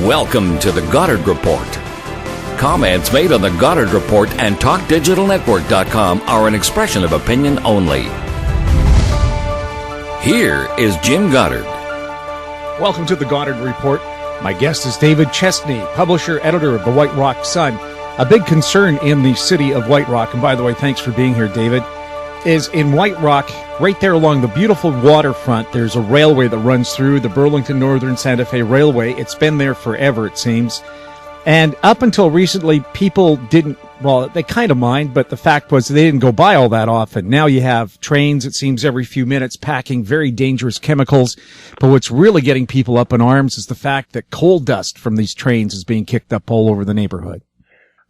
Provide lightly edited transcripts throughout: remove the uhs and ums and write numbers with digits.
Welcome to the Goddard Report. Comments made on the Goddard Report and TalkDigitalNetwork.com are an expression of opinion only. Here is Jim Goddard. Welcome to the Goddard Report. My guest is David Chesney, publisher, editor of the White Rock Sun. A big concern in the city of White Rock, and by the way, thanks for being here, David, is in White Rock, right there along the beautiful waterfront, there's a railway that runs through the Burlington Northern Santa Fe Railway. It's been there forever, it seems. And up until recently, people didn't, well, they kind of mind, but the fact was they didn't go by all that often. Now you have trains, it seems, every few minutes packing very dangerous chemicals. But what's really getting people up in arms is the fact that coal dust from these trains is being kicked up all over the neighborhood.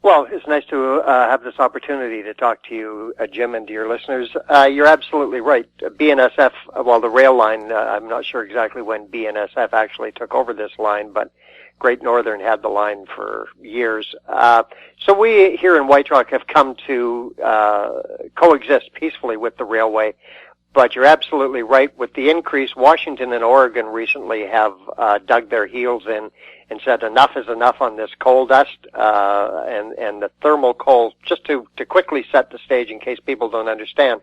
Well, it's nice to have this opportunity to talk to you, Jim, and to your listeners. You're absolutely right. BNSF, well, the rail line, I'm not sure exactly when BNSF actually took over this line, but Great Northern had the line for years. So we here in White Rock have come to coexist peacefully with the railway. But you're absolutely right. With the increase, Washington and Oregon recently have dug their heels in and said enough is enough on this coal dust and the thermal coal. Just to quickly set the stage in case people don't understand,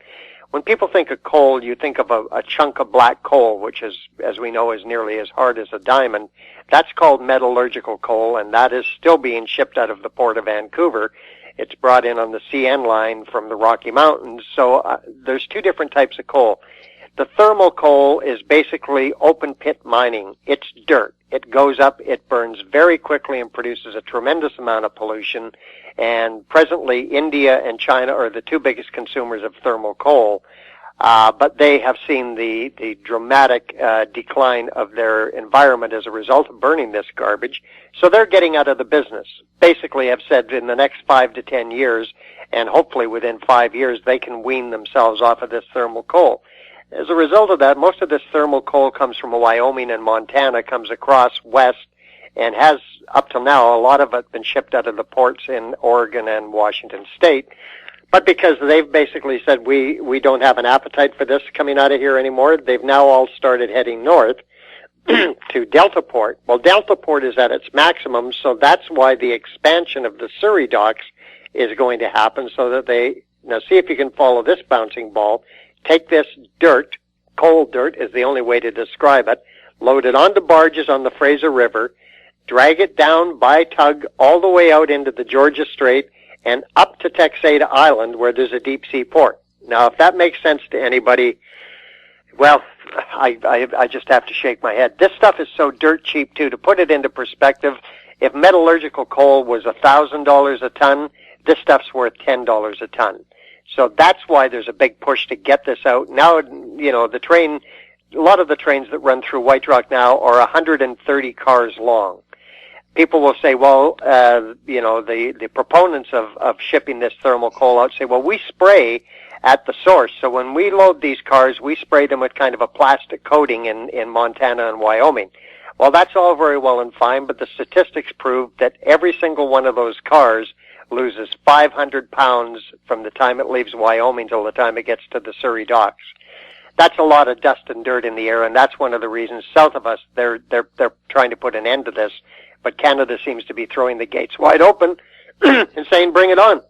when people think of coal, you think of a chunk of black coal, which is, as we know, is nearly as hard as a diamond. That's called metallurgical coal, and that is still being shipped out of the port of Vancouver. It's brought in on the CN line from the Rocky Mountains. So there's two different types of coal. The thermal coal is basically open pit mining. It's dirt. It goes up, it burns very quickly and produces a tremendous amount of pollution. And presently, India and China are the two biggest consumers of thermal coal. But they have seen the dramatic decline of their environment as a result of burning this garbage. So they're getting out of the business. Basically, have said in the next 5 to 10 years, and hopefully within 5 years, they can wean themselves off of this thermal coal. As a result of that, most of this thermal coal comes from Wyoming and Montana, comes across west, and has, up till now, a lot of it been shipped out of the ports in Oregon and Washington State. But because they've basically said we don't have an appetite for this coming out of here anymore, they've now all started heading north to Deltaport. Well, Deltaport is at its maximum, so that's why the expansion of the Surrey docks is going to happen, so that they, now see if you can follow this bouncing ball, take this dirt, coal dirt is the only way to describe it, load it onto barges on the Fraser River, drag it down by tug all the way out into the Georgia Strait, and up to Texada Island, where there's a deep-sea port. Now, if that makes sense to anybody, well, I just have to shake my head. This stuff is so dirt cheap, too. To put it into perspective, if metallurgical coal was $1,000 a ton, this stuff's worth $10 a ton. So that's why there's a big push to get this out. Now, you know, the train, a lot of the trains that run through White Rock now are 130 cars long. People will say, well, you know, the proponents of shipping this thermal coal out say, well, we spray at the source. So when we load these cars, we spray them with kind of a plastic coating in Montana and Wyoming. Well, that's all very well and fine, but the statistics prove that every single one of those cars loses 500 pounds from the time it leaves Wyoming till the time it gets to the Surrey docks. That's a lot of dust and dirt in the air, and that's one of the reasons south of us they're trying to put an end to this. But Canada seems to be throwing the gates wide open and saying, bring it on.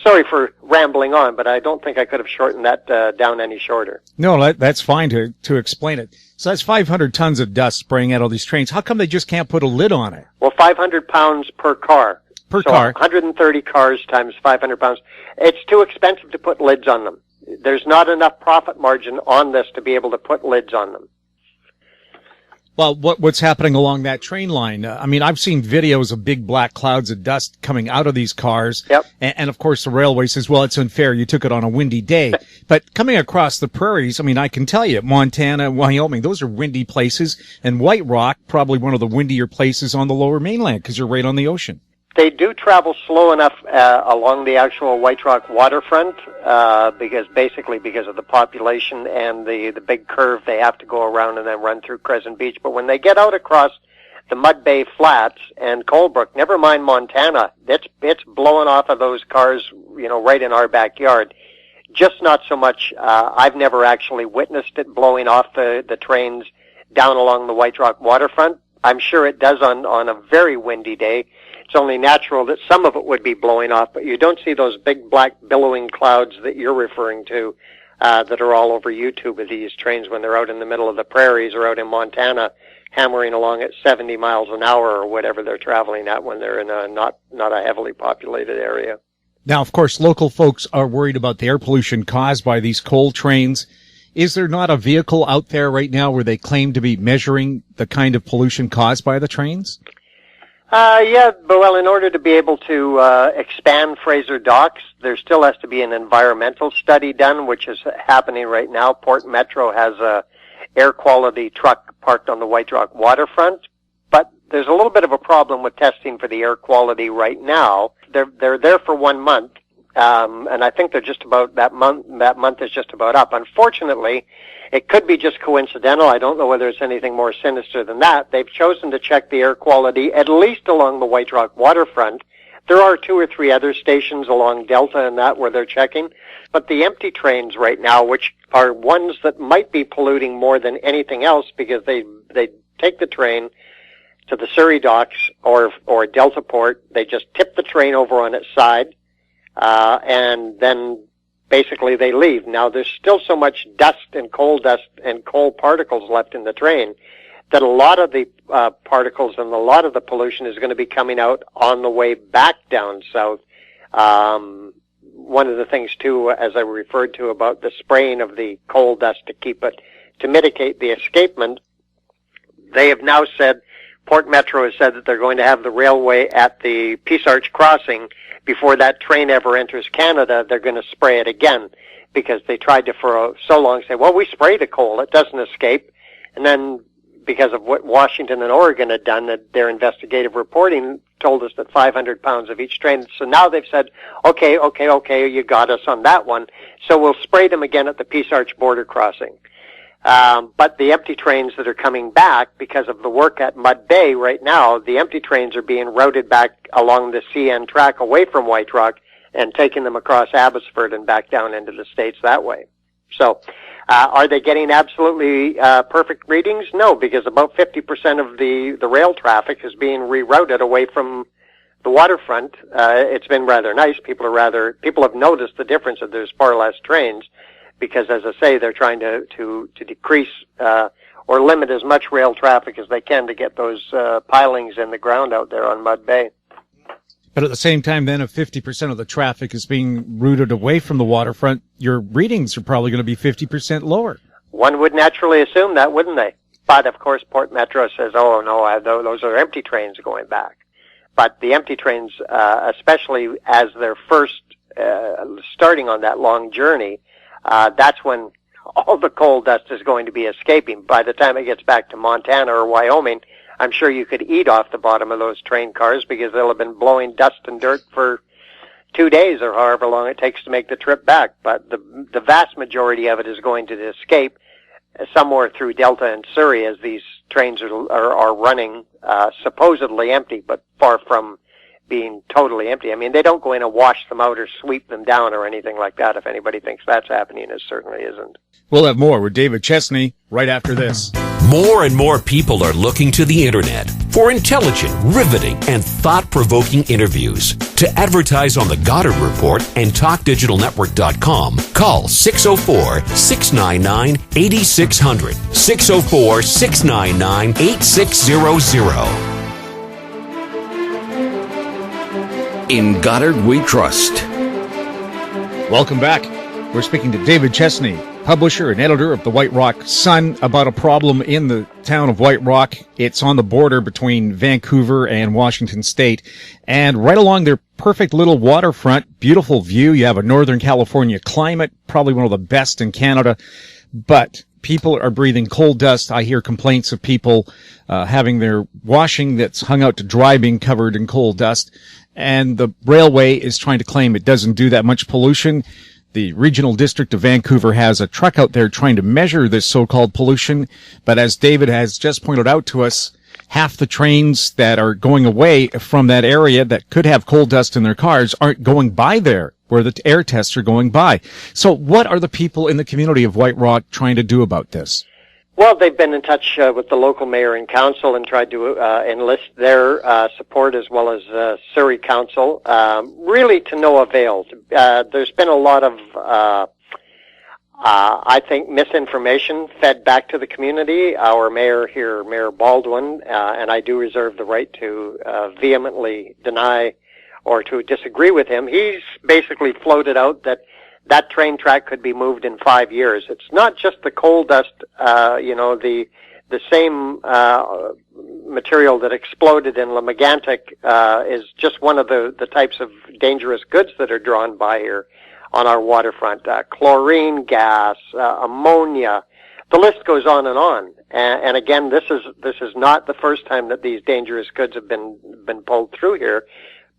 Sorry for rambling on, but I don't think I could have shortened that down any shorter. No, that's fine to explain it. So that's 500 tons of dust spraying out all these trains. How come they just can't put a lid on it? Well, 500 pounds per car. Per car. 130 cars times 500 pounds. It's too expensive to put lids on them. There's not enough profit margin on this to be able to put lids on them. Well, what's happening along that train line? I mean, I've seen videos of big black clouds of dust coming out of these cars. Yep. And of course, the railway says, well, it's unfair. You took it on a windy day. But coming across the prairies, I mean, I can tell you, Montana, Wyoming, those are windy places. And White Rock, probably one of the windier places on the lower mainland because you're right on the ocean. They do travel slow enough along the actual White Rock waterfront because of the population and the big curve they have to go around and then run through Crescent Beach. But when they get out across the Mud Bay Flats and Colebrook, never mind Montana, it's blowing off of those cars, you know, right in our backyard. Just not so much. I've never actually witnessed it blowing off the trains down along the White Rock waterfront. I'm sure it does on a very windy day. It's only natural that some of it would be blowing off, but you don't see those big black billowing clouds that you're referring to that are all over YouTube of these trains when they're out in the middle of the prairies or out in Montana hammering along at 70 miles an hour or whatever they're traveling at when they're in a not a heavily populated area. Now, of course, local folks are worried about the air pollution caused by these coal trains. Is there not a vehicle out there right now where they claim to be measuring the kind of pollution caused by the trains? Yeah, but well, in order to be able to expand Fraser Docks, there still has to be an environmental study done, which is happening right now. Port Metro has a air quality truck parked on the White Rock waterfront, but there's a little bit of a problem with testing for the air quality right now. They're there for 1 month, and I think they're just about that month is just about up. Unfortunately, it could be just coincidental. I don't know whether it's anything more sinister than that. They've chosen to check the air quality at least along the White Rock waterfront. There are 2 or 3 other stations along Delta and that where they're checking. But the empty trains right now, which are ones that might be polluting more than anything else because they take the train to the Surrey docks or Delta Port. They just tip the train over on its side, and then basically they leave. Now there's still so much dust and coal particles left in the train that a lot of the particles and a lot of the pollution is going to be coming out on the way back down south. One of the things too, as I referred to about the spraying of the coal dust to mitigate the escapement, they have now said, Port Metro has said that they're going to have the railway at the Peace Arch crossing before that train ever enters Canada. They're going to spray it again because they tried to for so long say, well, we spray the coal, it doesn't escape. And then because of what Washington and Oregon had done, that their investigative reporting told us that 500 pounds of each train. So now they've said, okay, you got us on that one. So we'll spray them again at the Peace Arch border crossing. But the empty trains that are coming back because of the work at Mud Bay right now, the empty trains are being routed back along the CN track away from White Rock and taking them across Abbotsford and back down into the States that way. So, are they getting absolutely perfect readings? No, because about 50% of the rail traffic is being rerouted away from the waterfront. It's been rather nice. People have noticed the difference that there's far less trains because, as I say, they're trying to decrease or limit as much rail traffic as they can to get those pilings in the ground out there on Mud Bay. But at the same time, then, if 50% of the traffic is being routed away from the waterfront, your readings are probably going to be 50% lower. One would naturally assume that, wouldn't they? But, of course, Port Metro says, oh, no, those are empty trains going back. But the empty trains, especially as they're first starting on that long journey, that's when all the coal dust is going to be escaping. By the time it gets back to Montana or Wyoming, I'm sure you could eat off the bottom of those train cars because they'll have been blowing dust and dirt for 2 days or however long it takes to make the trip back. But the vast majority of it is going to escape somewhere through Delta and Surrey as these trains are running supposedly empty, but far from being totally empty. I mean, they don't go in and wash them out or sweep them down or anything like that. If anybody thinks that's happening, it certainly isn't. We'll have more with David Chesney right after this. More and more people are looking to the internet for intelligent, riveting, and thought-provoking interviews. To advertise on the Goddard Report and TalkDigitalNetwork.com, call 604-699-8600, 604-699-8600. In Goddard we trust. Welcome back. We're speaking to David Chesney, publisher and editor of the White Rock Sun, about a problem in the town of White Rock. It's on the border between Vancouver and Washington State. And right along their perfect little waterfront, beautiful view. You have a Northern California climate, probably one of the best in Canada. But people are breathing coal dust. I hear complaints of people having their washing that's hung out to dry being covered in coal dust. And the railway is trying to claim it doesn't do that much pollution. The Regional District of Vancouver has a truck out there trying to measure this so-called pollution. But as David has just pointed out to us, half the trains that are going away from that area that could have coal dust in their cars aren't going by there where the air tests are going by. So what are the people in the community of White Rock trying to do about this? Well, they've been in touch with the local mayor and council and tried to enlist their support as well as Surrey Council, really to no avail. There's been a lot of, I think, misinformation fed back to the community. Our mayor here, Mayor Baldwin, and I do reserve the right to vehemently deny or to disagree with him. He's basically floated out that train track could be moved in 5 years. It's not just the coal dust, the same material that exploded in Lemagantic is just one of the types of dangerous goods that are drawn by here on our waterfront. Chlorine gas, ammonia, the list goes on and on. And again, this is not the first time that these dangerous goods have been pulled through here,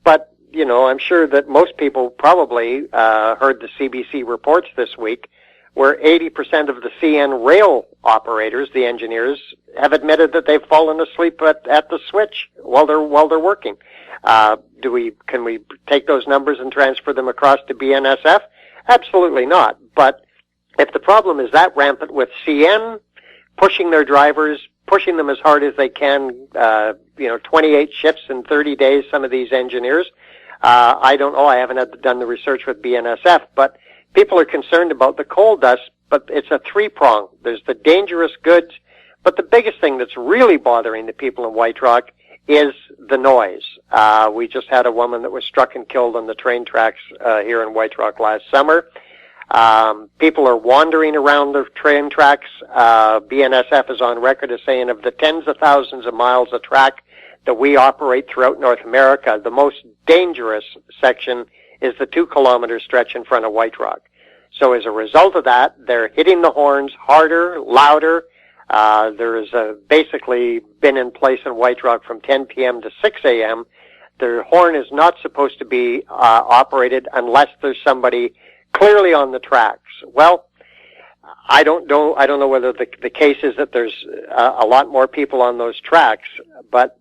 but I'm sure that most people probably heard the CBC reports this week where 80% of the CN rail operators, the engineers, have admitted that they've fallen asleep at the switch while they're working. Can we take those numbers and transfer them across to BNSF? Absolutely not. But if the problem is that rampant with CN pushing their drivers, pushing them as hard as they can, 28 shifts in 30 days, some of these engineers, I don't know. I haven't done the research with BNSF, but people are concerned about the coal dust, but it's a three-prong. There's the dangerous goods, but the biggest thing that's really bothering the people in White Rock is the noise. We just had a woman that was struck and killed on the train tracks here in White Rock last summer. People are wandering around the train tracks. BNSF is on record as saying of the tens of thousands of miles of track that we operate throughout North America, the most dangerous section is the 2-kilometer stretch in front of White Rock. So as a result of that, they're hitting the horns harder, louder. There's basically been in place in White Rock from 10 p.m. to 6 a.m. The horn is not supposed to be operated unless there's somebody clearly on the tracks. Well, I don't know whether the case is that there's a lot more people on those tracks, but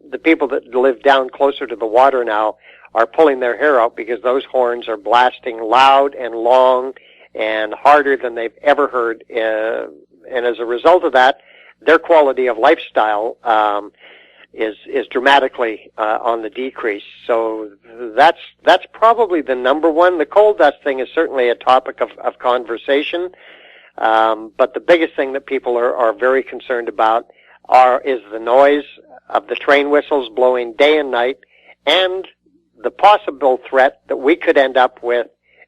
the people that live down closer to the water now are pulling their hair out because those horns are blasting loud and long and harder than they've ever heard. And as a result of that, their quality of lifestyle is dramatically on the decrease. So that's probably the number one. The coal dust thing is certainly a topic of conversation, but the biggest thing that people are very concerned about is the noise of the train whistles blowing day and night, and the possible threat that we could end up with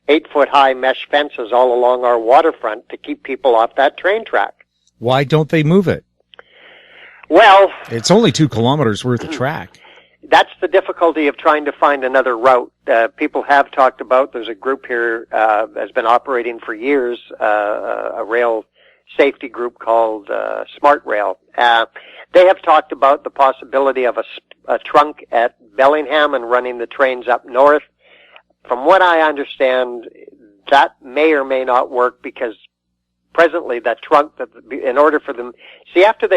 8-foot-high mesh fences all along our waterfront to keep people off that train track. Why don't they move it? Well, it's only 2 kilometers worth of track. That's the difficulty of trying to find another route. People have talked about, there's a group here has been operating for years, a rail safety group called Smart Rail. They have talked about the possibility of a trunk at Bellingham and running the trains up north. From what I understand, that may or may not work because presently that trunk, in order for them, after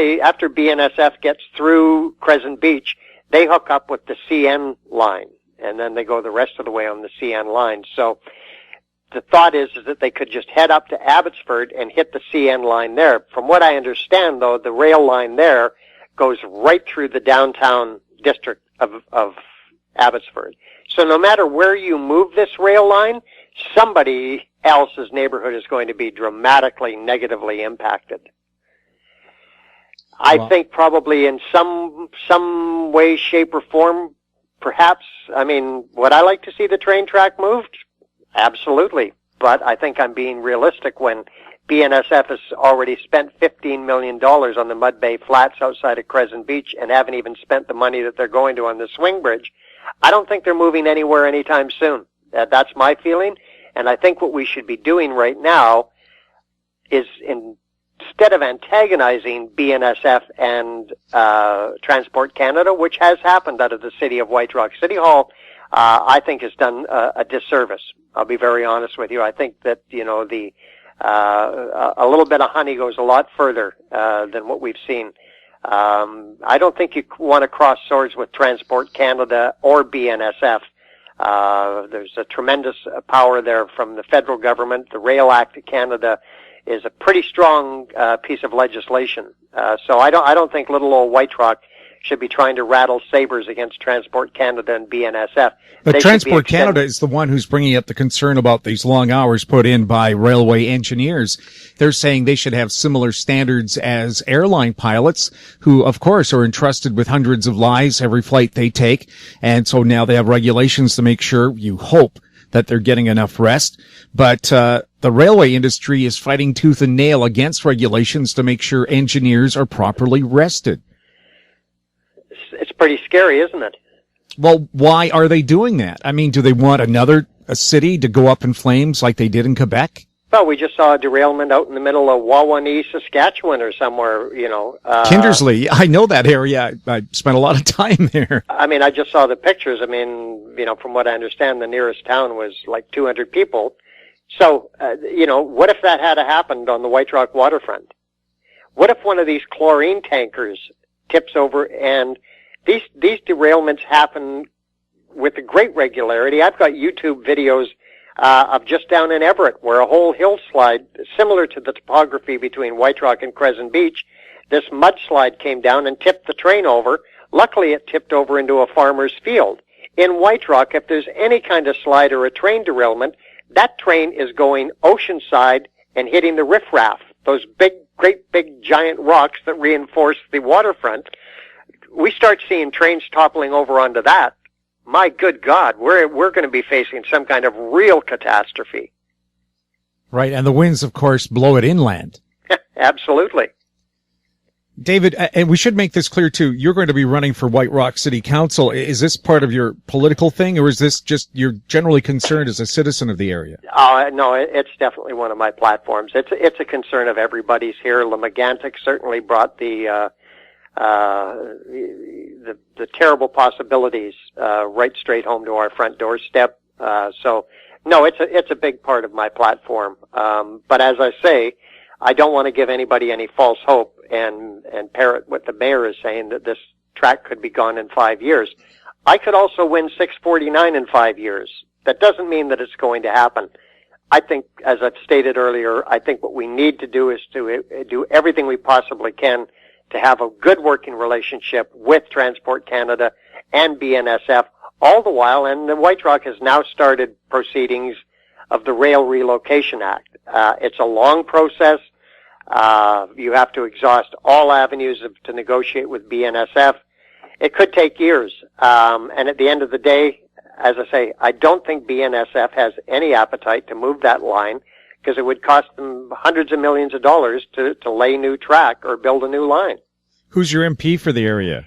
BNSF gets through Crescent Beach, they hook up with the CN line, and then they go the rest of the way on the CN line. So the thought is that they could just head up to Abbotsford and hit the CN line there. From what I understand, though, the rail line there goes right through the downtown district of Abbotsford. So no matter where you move this rail line, somebody else's neighborhood is going to be dramatically negatively impacted. I think probably in some way, shape, or form, perhaps. I mean, would I like to see the train track moved? Absolutely. But I think I'm being realistic when BNSF has already spent $15 million on the Mud Bay Flats outside of Crescent Beach and haven't even spent the money that they're going to on the swing bridge. I don't think they're moving anywhere anytime soon. That's my feeling. And I think what we should be doing right now is instead of antagonizing BNSF and Transport Canada, which has happened out of the city of White Rock City Hall, I think has done a disservice. I'll be very honest with you. I think that, a little bit of honey goes a lot further than what we've seen. I don't think you want to cross swords with Transport Canada or BNSF. There's a tremendous power there from the federal government. The Rail Act of Canada is a pretty strong piece of legislation. So I don't think little old White Rock should be trying to rattle sabers against Transport Canada and BNSF. But Transport Canada is the one who's bringing up the concern about these long hours put in by railway engineers. They're saying they should have similar standards as airline pilots, who, of course, are entrusted with hundreds of lives every flight they take. And so now they have regulations to make sure, you hope, that they're getting enough rest. But the railway industry is fighting tooth and nail against regulations to make sure engineers are properly rested. It's pretty scary, isn't it? Well, why are they doing that? I mean, do they want a city to go up in flames like they did in Quebec? Well, we just saw a derailment out in the middle of Wawanee, Saskatchewan or somewhere, Kindersley, I know that area. I spent a lot of time there. I mean, I just saw the pictures. I mean, from what I understand, the nearest town was like 200 people. So, what if that had happened on the White Rock waterfront? What if one of these chlorine tankers tips over? And these derailments happen with a great regularity. I've got YouTube videos of just down in Everett, where a whole hillslide, similar to the topography between White Rock and Crescent Beach, this mudslide came down and tipped the train over. Luckily, it tipped over into a farmer's field. In White Rock, if there's any kind of slide or a train derailment, that train is going oceanside and hitting the riffraff, those great big giant rocks that reinforce the waterfront. We start seeing trains toppling over onto that. My good God, we're going to be facing some kind of real catastrophe. Right, and the winds, of course, blow it inland. Absolutely. David, and we should make this clear, too, you're going to be running for White Rock City Council. Is this part of your political thing, or is this just you're generally concerned as a citizen of the area? No, it's definitely one of my platforms. It's a concern of everybody's here. Lemagantic certainly brought the terrible possibilities right straight home to our front doorstep. So, no, it's a big part of my platform. But as I say, I don't want to give anybody any false hope and parrot what the mayor is saying, that this track could be gone in 5 years. I could also win 649 in 5 years. That doesn't mean that it's going to happen. I think, as I've stated earlier, I think what we need to do is to do everything we possibly can to have a good working relationship with Transport Canada and BNSF all the while. And the White Rock has now started proceedings of the Rail Relocation Act. It's a long process. You have to exhaust all avenues to negotiate with BNSF. It could take years. And at the end of the day, as I say, I don't think BNSF has any appetite to move that line, because it would cost them hundreds of millions of dollars to lay new track or build a new line. Who's your MP for the area?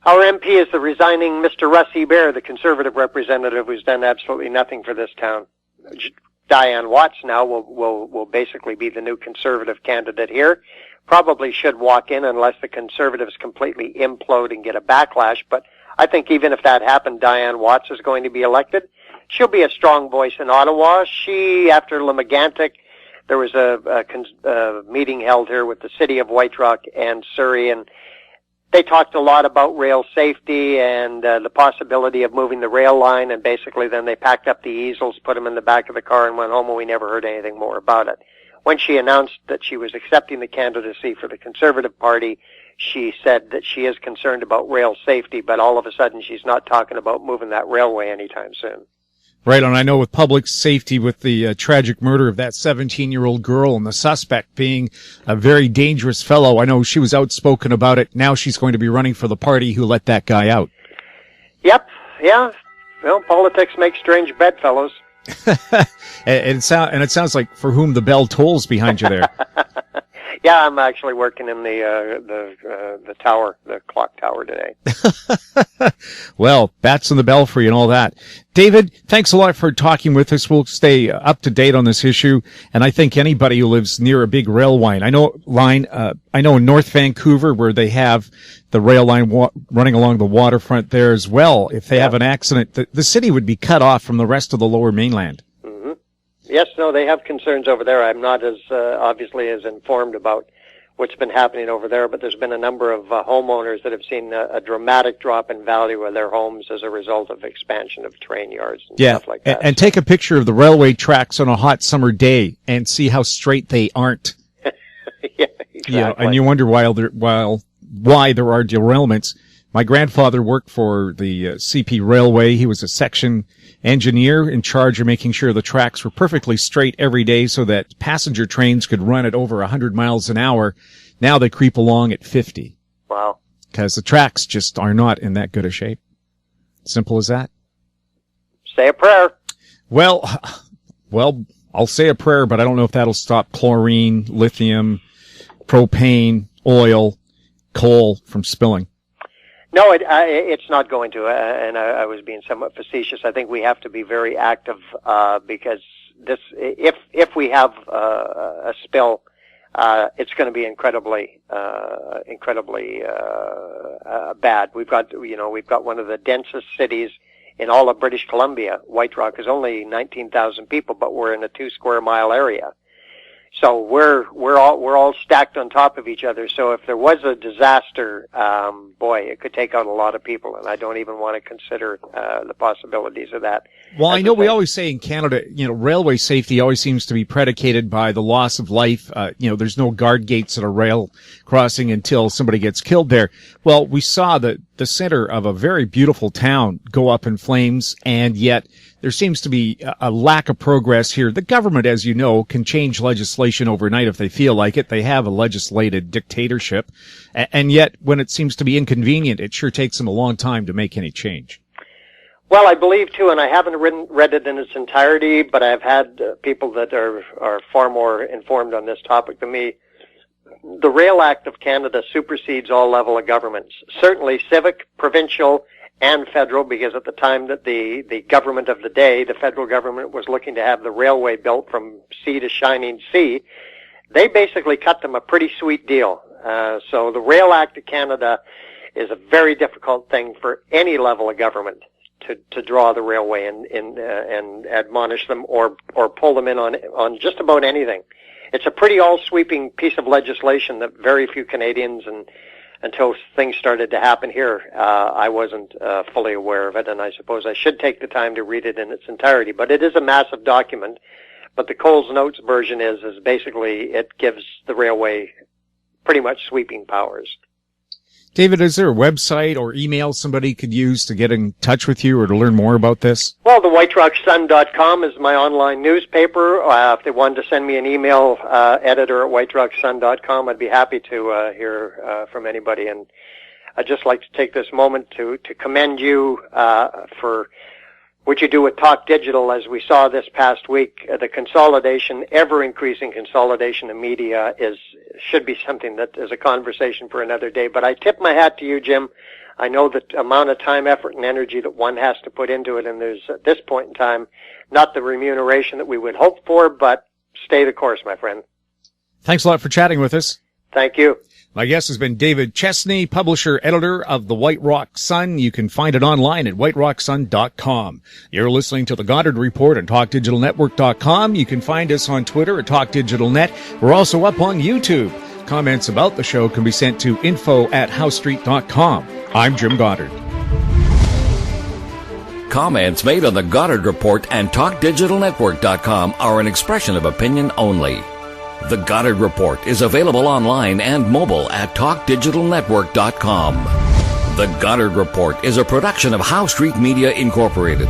Our MP is the resigning Mr. Russ Ebert, the Conservative representative who's done absolutely nothing for this town. Diane Watts now will basically be the new Conservative candidate here. Probably should walk in unless the Conservatives completely implode and get a backlash. But I think even if that happened, Diane Watts is going to be elected. She'll be a strong voice in Ottawa. She, after Lemagantic, there was a meeting held here with the city of White Rock and Surrey, and they talked a lot about rail safety and the possibility of moving the rail line, and basically then they packed up the easels, put them in the back of the car, and went home, and we never heard anything more about it. When she announced that she was accepting the candidacy for the Conservative Party, she said that she is concerned about rail safety, but all of a sudden she's not talking about moving that railway anytime soon. Right, and I know with public safety, with the tragic murder of that 17-year-old girl and the suspect being a very dangerous fellow, I know she was outspoken about it. Now she's going to be running for the party who let that guy out. Yep, yeah. Well, politics makes strange bedfellows. And it sounds like for whom the bell tolls behind you there. Yeah, I'm actually working in the tower, the clock tower today. Well, bats in the belfry and all that. David, thanks a lot for talking with us. We'll stay up to date on this issue, and I think anybody who lives near a big rail line, I know in North Vancouver where they have the rail line running along the waterfront there as well. If they have an accident, the city would be cut off from the rest of the Lower Mainland. Mm-hmm. Yes, no, they have concerns over there. I'm not as obviously as informed about what's been happening over there, but there's been a number of homeowners that have seen a dramatic drop in value of their homes as a result of expansion of train yards and stuff like that. And take a picture of the railway tracks on a hot summer day and see how straight they aren't Exactly. Yeah, and you wonder why there are derailments. My grandfather worked for the CP Railway. He was a section engineer in charge of making sure the tracks were perfectly straight every day so that passenger trains could run at over 100 miles an hour. Now they creep along at 50. Wow. Because the tracks just are not in that good a shape. Simple as that. Say a prayer. Well, I'll say a prayer, but I don't know if that'll stop chlorine, lithium, propane, oil, coal from spilling. No, it's not going to, and I was being somewhat facetious. I think we have to be very active because if we have a spill, it's going to be incredibly bad. We've got one of the densest cities in all of British Columbia. White Rock is only 19,000 people, but we're in a 2 square mile area. So we're all stacked on top of each other. So if there was a disaster, it could take out a lot of people, and I don't even want to consider the possibilities of that. Well, I know we always say in Canada, railway safety always seems to be predicated by the loss of life. There's no guard gates at a rail crossing until somebody gets killed there. Well, we saw the center of a very beautiful town go up in flames, and yet there seems to be a lack of progress here. The government, as you know, can change legislation overnight if they feel like it. They have a legislated dictatorship. And yet, when it seems to be inconvenient, it sure takes them a long time to make any change. Well, I believe, too, and I haven't read it in its entirety, but I've had people that are far more informed on this topic than me. The Rail Act of Canada supersedes all level of governments, certainly civic, provincial, and federal, because at the time that the government of the day, the federal government, was looking to have the railway built from sea to shining sea, they basically cut them a pretty sweet deal. So the Rail Act of Canada is a very difficult thing for any level of government to draw the railway and admonish them or pull them in on just about anything. It's a pretty all-sweeping piece of legislation that very few Canadians, and until things started to happen here, I wasn't fully aware of it, and I suppose I should take the time to read it in its entirety. But it is a massive document. But the Coles Notes version is basically it gives the railway pretty much sweeping powers. David, is there a website or email somebody could use to get in touch with you or to learn more about this? Well, the whiterocksun.com is my online newspaper. If they wanted to send me an email, editor at whiterocksun.com, I'd be happy to hear from anybody. And I'd just like to take this moment to commend you for what you do with Talk Digital. As we saw this past week, the consolidation, ever-increasing consolidation of media should be something that is a conversation for another day. But I tip my hat to you, Jim. I know the amount of time, effort, and energy that one has to put into it, and there's, at this point in time, not the remuneration that we would hope for, but stay the course, my friend. Thanks a lot for chatting with us. Thank you. My guest has been David Chesney, publisher, editor of the White Rock Sun. You can find it online at whiterocksun.com. You're listening to the Goddard Report on TalkDigitalNetwork.com. You can find us on Twitter at TalkDigitalNet. We're also up on YouTube. Comments about the show can be sent to info@howstreet.com. I'm Jim Goddard. Comments made on the Goddard Report and TalkDigitalNetwork.com are an expression of opinion only. The Goddard Report is available online and mobile at TalkDigitalNetwork.com. The Goddard Report is a production of Howe Street Media Incorporated.